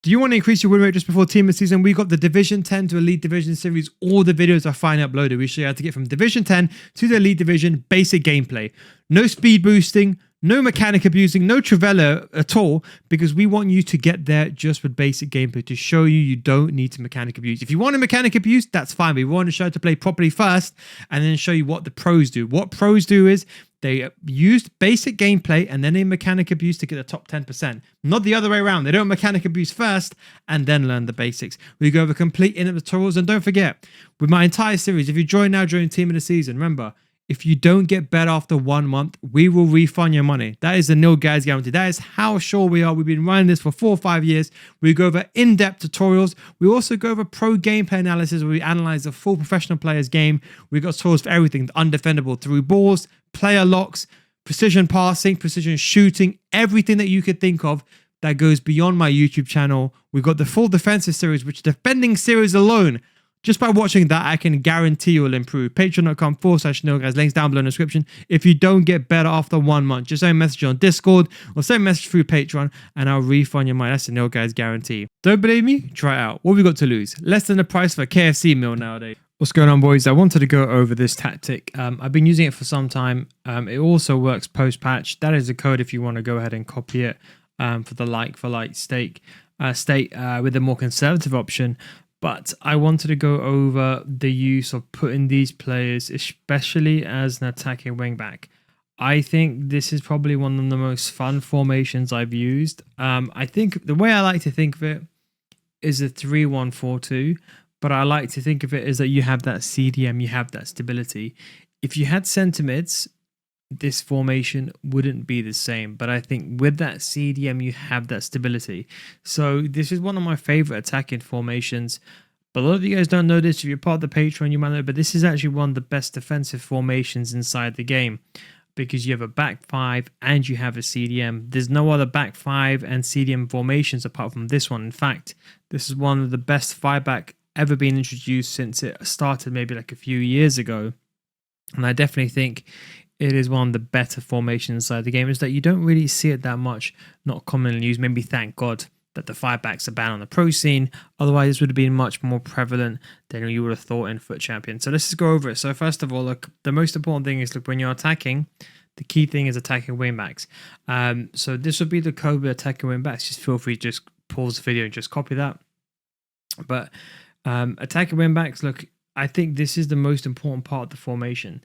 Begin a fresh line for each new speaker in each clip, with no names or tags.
Do you want to increase your win rate just before team of the season? We got the Division 10 to Elite Division series. All the videos are finally uploaded. We show you how to get from Division 10 to the Elite Division basic gameplay. No speed boosting, no mechanic abusing, no Trivella at all, because we want you to get there just with basic gameplay to show you don't need to mechanic abuse. If you want to mechanic abuse, that's fine. We want to show you how to play properly first and then show you what the pros do. What pros do is they used basic gameplay and then they mechanic abuse to get the top 10%. Not the other way around. They don't mechanic abuse first and then learn the basics. We go over complete in-depth tutorials. And don't forget, with my entire series, if you join now during team of the season, remember, if you don't get better after 1 month, we will refund your money. That is the nil guys guarantee. That is how sure we are. We've been running this for 4 or 5 years. We go over in-depth tutorials. We also go over pro gameplay analysis where we analyze the full professional player's game. We've got tutorials for everything, undefendable through balls, player locks, precision passing, precision shooting, everything that you could think of that goes beyond my YouTube channel. We've got the full defensive series, which defending series alone, just by watching that, I can guarantee you'll improve. Patreon.com/nilguys, links down below in the description. If you don't get better after 1 month, just send a message on Discord or send a message through Patreon and I'll refund your money. That's the Nil Guys guarantee. Don't believe me? Try it out. What have we got to lose? Less than the price for a KFC meal nowadays. What's going on, boys? I wanted to go over this tactic. I've been using it for some time. It also works post-patch. That is the code if you want to go ahead and copy it for the like-for-like state with a more conservative option. But I wanted to go over the use of putting these players, especially as an attacking wingback. I think this is probably one of the most fun formations I've used. I think the way I like to think of it is a 3-1-4-2. But I like to think of it as that you have that CDM, you have that stability. If you had centre mids, this formation wouldn't be the same. But I think with that CDM, you have that stability. So this is one of my favorite attacking formations. But a lot of you guys don't know this. If you're part of the Patreon, you might know. But this is actually one of the best defensive formations inside the game, because you have a back five and you have a CDM. There's no other back five and CDM formations apart from this one. In fact, this is one of the best 5-back ever been introduced since it started maybe like a few years ago. And I definitely think it is one of the better formations inside the game. Is that you don't really see it that much, not commonly used. Maybe thank God that the 5-backs are banned on the pro scene. Otherwise, this would have been much more prevalent than you would have thought in Foot Champion. So let's just go over it. So first of all, look, the most important thing is, look, when you're attacking, the key thing is attacking wingbacks. So this would be the code with attacking wingbacks. Just feel free to just pause the video and just copy that. But attacking wingbacks, look, I think this is the most important part of the formation,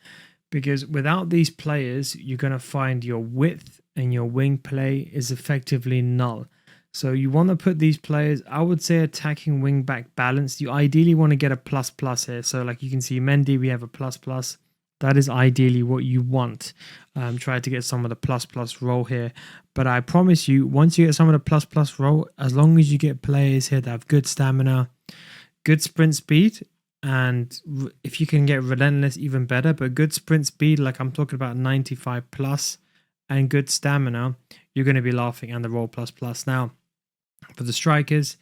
because without these players, you're going to find your width and your wing play is effectively null. So you want to put these players, I would say attacking wingback balance. You ideally want to get a ++ here. So like you can see Mendy, we have a ++. That is ideally what you want. Try to get some of the ++ roll here. But I promise you, once you get some of the ++ roll, as long as you get players here that have good stamina, good sprint speed, and if you can get relentless, even better. But good sprint speed, like I'm talking about 95+, and good stamina, you're going to be laughing, and the roll ++. Now, for the strikers,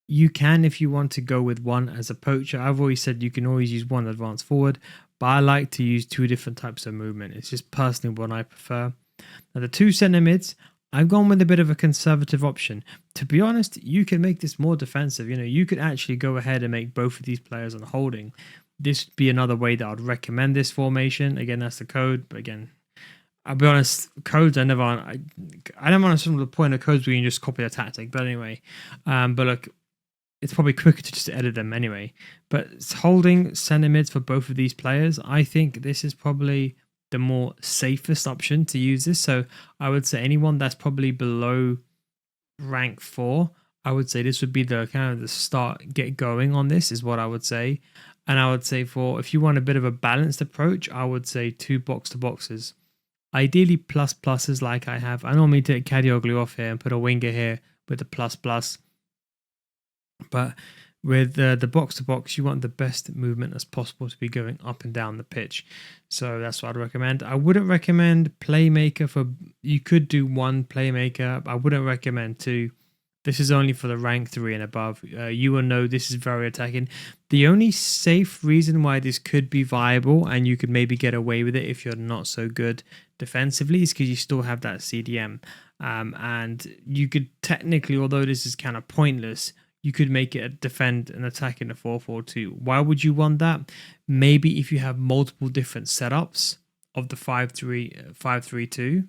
you can, if you want to go with one as a poacher. I've always said you can always use one advanced forward, but I like to use 2 different types of movement. It's just personally what I prefer. Now, the 2 centre mids, I've gone with a bit of a conservative option. To be honest, you can make this more defensive. You know, you could actually go ahead and make both of these players on holding. This would be another way that I'd recommend this formation. Again, that's the code. But again, I'll be honest, codes I never I don't want to the point of codes where you can just copy the tactic. But anyway, but look, it's probably quicker to just edit them anyway. But holding center mids for both of these players, I think this is probably the more safest option to use this. So I would say anyone that's probably below rank 4, I would say this would be the kind of the start, get going on this is what I would say. And I would say for, if you want a bit of a balanced approach, I would say 2 box-to-boxes. Ideally ++s like I have. I normally take Kadioglu off here and put a winger here with the ++. But with the box-to-box, you want the best movement as possible to be going up and down the pitch. So that's what I'd recommend. I wouldn't recommend playmaker for... You could do 1 playmaker. I wouldn't recommend 2. This is only for the rank 3 and above. You will know this is very attacking. The only safe reason why this could be viable and you could maybe get away with it if you're not so good defensively is because you still have that CDM. And you could technically, although this is kind of pointless, you could make it a defend and attack in a 4-4-2. Why would you want that? Maybe if you have multiple different setups of the 5-3-2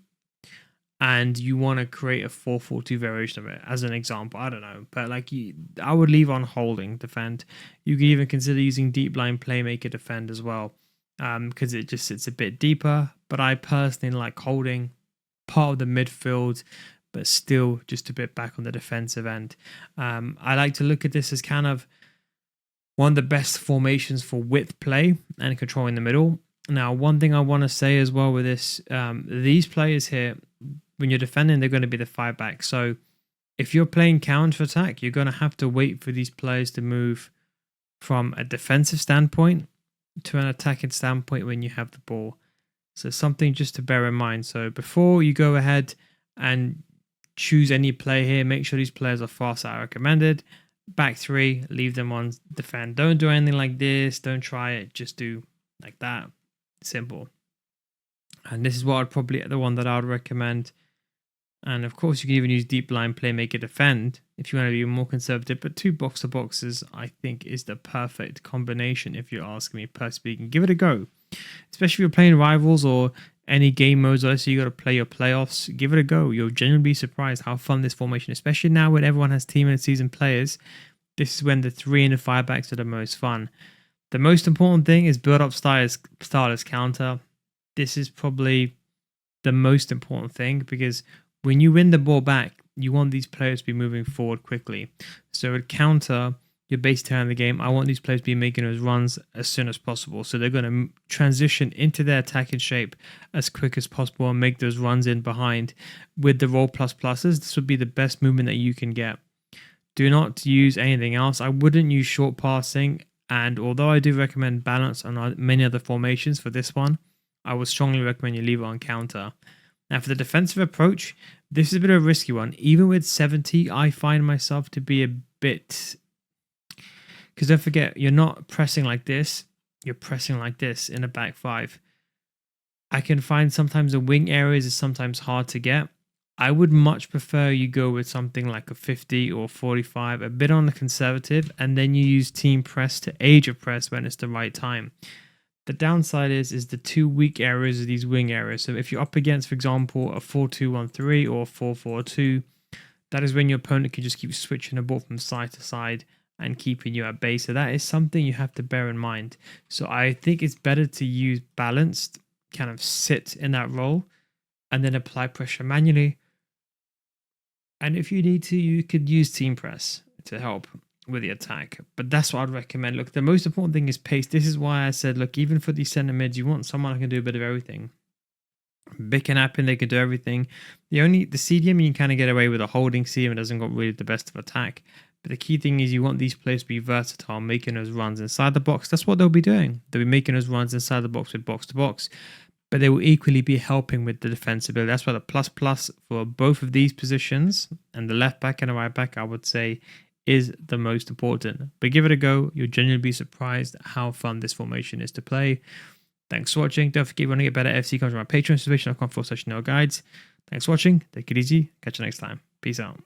and you want to create a 4-4-2 variation of it, as an example. I don't know, but like I would leave on holding defend. You could even consider using deep line playmaker defend as well, because it just sits a bit deeper. But I personally like holding, part of the midfield, but still just a bit back on the defensive end. I like to look at this as kind of one of the best formations for width play and controlling the middle. Now, one thing I want to say as well with this, these players here, when you're defending, they're going to be the 5-back. So if you're playing counter attack, you're going to have to wait for these players to move from a defensive standpoint to an attacking standpoint when you have the ball. So something just to bear in mind. So before you go ahead and choose any play here, make sure these players are fast as I recommended. Back 3, leave them on defend. Don't do anything like this. Don't try it. Just do like that. Simple. And this is what I'd probably, the one that I would recommend. And of course, you can even use deep line playmaker defend if you want to be more conservative. But 2 box-to-boxes, I think, is the perfect combination if you're asking me per speaking. Give it a go. Especially if you're playing rivals or any game modes, so you got to play your playoffs. Give it a go. You'll genuinely be surprised how fun this formation, especially now when everyone has team and season players. This is when the 3 and the 5-backs are the most fun. The most important thing is build up style as counter. This is probably the most important thing, because when you win the ball back, you want these players to be moving forward quickly. So at counter, your base turn of the game, I want these players to be making those runs as soon as possible. So they're going to transition into their attacking shape as quick as possible and make those runs in behind. With the roll plus pluses, this would be the best movement that you can get. Do not use anything else. I wouldn't use short passing. And although I do recommend balance on many other formations, for this one, I would strongly recommend you leave it on counter. Now, for the defensive approach, this is a bit of a risky one. Even with 70, I find myself to be a bit... Because don't forget, you're not pressing like this. You're pressing like this in a back 5. I can find sometimes the wing areas is sometimes hard to get. I would much prefer you go with something like a 50 or 45, a bit on the conservative, and then you use team press to age a press when it's the right time. The downside is the 2 weak areas of these wing areas. So if you're up against, for example, a 4-2-1-3 or 4-4-2, that is when your opponent can just keep switching the ball from side to side and keeping you at bay. So that is something you have to bear in mind. So I think it's better to use balanced, kind of sit in that role, and then apply pressure manually. And if you need to, you could use team press to help with the attack. But that's what I'd recommend. Look, the most important thing is pace. This is why I said, look, even for these center mids, you want someone who can do a bit of everything. Bick and Appin, they could do everything. The CDM, you can kind of get away with a holding CDM. It doesn't got really the best of attack. But the key thing is you want these players to be versatile, making those runs inside the box. That's what they'll be doing. They'll be making those runs inside the box with box to box. But they will equally be helping with the defensibility. That's why the plus for both of these positions, and the left back and the right back, I would say, is the most important. But give it a go. You'll genuinely be surprised at how fun this formation is to play. Thanks for watching. Don't forget, if you want to get better FC, come to my Patreon, subscription.com/guides. Thanks for watching. Take it easy. Catch you next time. Peace out.